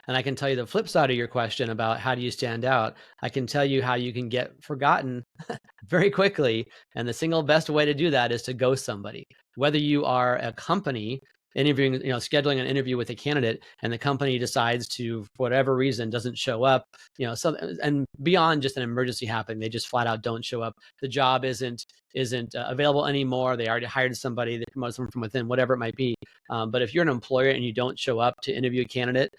And I can tell you the flip side of your question about how do you stand out. I can tell you how you can get forgotten very quickly. And the single best way to do that is to ghost somebody. Whether you are a company interviewing, scheduling an interview with a candidate and the company decides to, for whatever reason, doesn't show up, and beyond just an emergency happening, they just flat out don't show up. The job isn't available anymore. They already hired somebody, they promoted someone from within, whatever it might be. But if you're an employer and you don't show up to interview a candidate,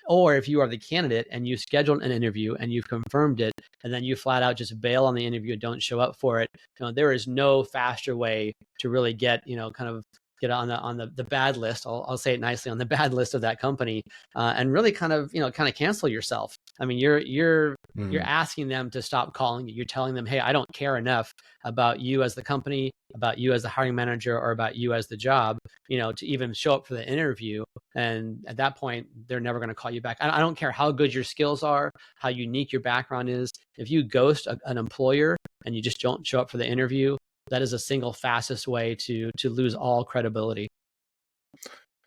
or if you are the candidate and you scheduled an interview and you've confirmed it, and then you flat out just bail on the interview and don't show up for it, there is no faster way to really get, kind of get on the bad list. I'll say it nicely, on the bad list of that company, and really kind of cancel yourself. I mean, you're asking them to stop calling you. You're telling them, hey, I don't care enough about you as the company, about you as the hiring manager, or about you as the job, to even show up for the interview. And at that point, they're never going to call you back. I don't care how good your skills are, how unique your background is. If you ghost an employer and you just don't show up for the interview, that is a single fastest way to lose all credibility.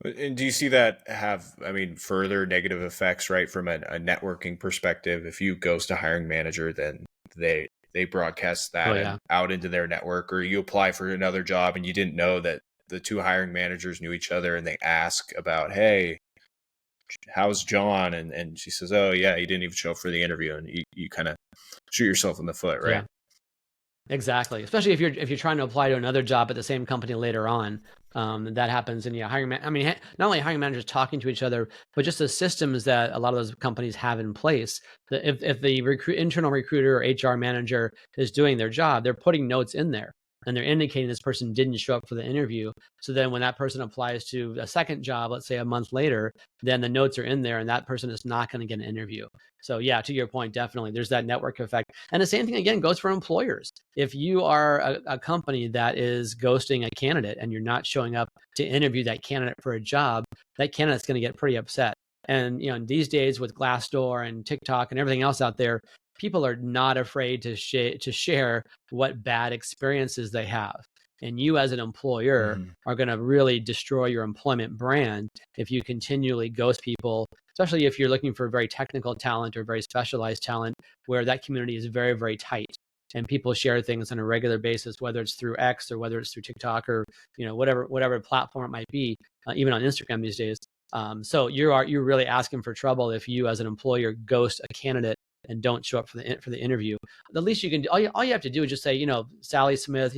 And do you see that have, further negative effects, right? From a networking perspective, if you ghost a hiring manager, then they broadcast that and out into their network, or you apply for another job and you didn't know that the two hiring managers knew each other and they ask about, hey, how's John? And she says, oh yeah, he didn't even show up for the interview. And you kind of shoot yourself in the foot, right? Yeah. Exactly. Especially if you're trying to apply to another job at the same company later on, that happens. And not only hiring managers talking to each other, but just the systems that a lot of those companies have in place. That if the internal recruiter or HR manager is doing their job, they're putting notes in there and they're indicating this person didn't show up for the interview. So then when that person applies to a second job, let's say a month later, then the notes are in there and that person is not going to get an interview. So yeah, to your point, definitely there's that network effect. And the same thing again goes for employers. If you are a company that is ghosting a candidate and you're not showing up to interview that candidate for a job, that candidate's going to get pretty upset. And these days with Glassdoor and TikTok and everything else out there, people are not afraid to share what bad experiences they have. And you as an employer are going to really destroy your employment brand if you continually ghost people, especially if you're looking for very technical talent or very specialized talent where that community is very, very tight. And people share things on a regular basis, whether it's through X or whether it's through TikTok or whatever platform it might be, even on Instagram these days. So you're really asking for trouble if you as an employer ghost a candidate and don't show up for the interview. The least you can do, all you have to do is just say, Sally Smith,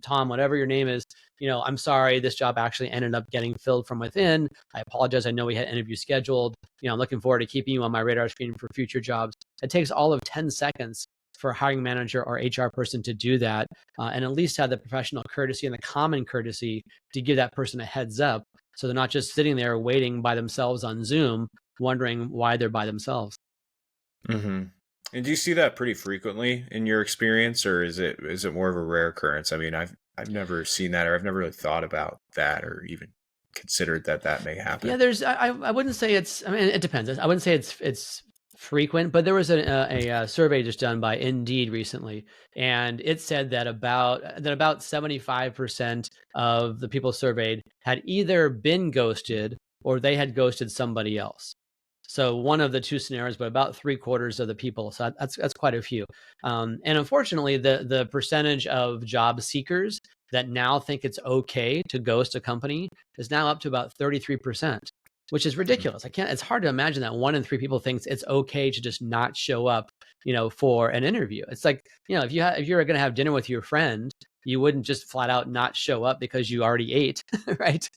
Tom, whatever your name is, I'm sorry, this job actually ended up getting filled from within. I apologize. I know we had an interview scheduled. I'm looking forward to keeping you on my radar screen for future jobs. It takes all of 10 seconds for a hiring manager or HR person to do that, and at least have the professional courtesy and the common courtesy to give that person a heads up, so they're not just sitting there waiting by themselves on Zoom, wondering why they're by themselves. And do you see that pretty frequently in your experience, or is it more of a rare occurrence? I've never seen that, or I've never really thought about that, or even considered that may happen. Yeah, I wouldn't say it's. It depends. I wouldn't say it's frequent, but there was a survey just done by Indeed recently, and it said that about 75% of the people surveyed had either been ghosted or they had ghosted somebody else. So one of the two scenarios, but about 3/4 of the people. So that's quite a few. And unfortunately, the percentage of job seekers that now think it's okay to ghost a company is now up to about 33%, which is ridiculous. It's hard to imagine that 1 in 3 people thinks it's okay to just not show up, for an interview. It's like, if you're going to have dinner with your friend, you wouldn't just flat out not show up because you already ate, right?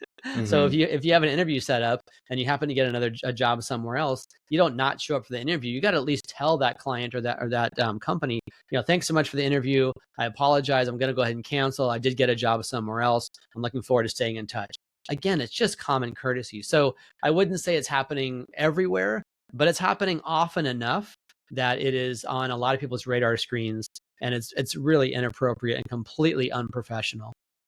So if you have an interview set up and you happen to get a job somewhere else, you don't not show up for the interview. You got to at least tell that client or that company, thanks so much for the interview. I apologize. I'm going to go ahead and cancel. I did get a job somewhere else. I'm looking forward to staying in touch. Again, it's just common courtesy. So I wouldn't say it's happening everywhere, but it's happening often enough that it is on a lot of people's radar screens, and it's really inappropriate and completely unprofessional.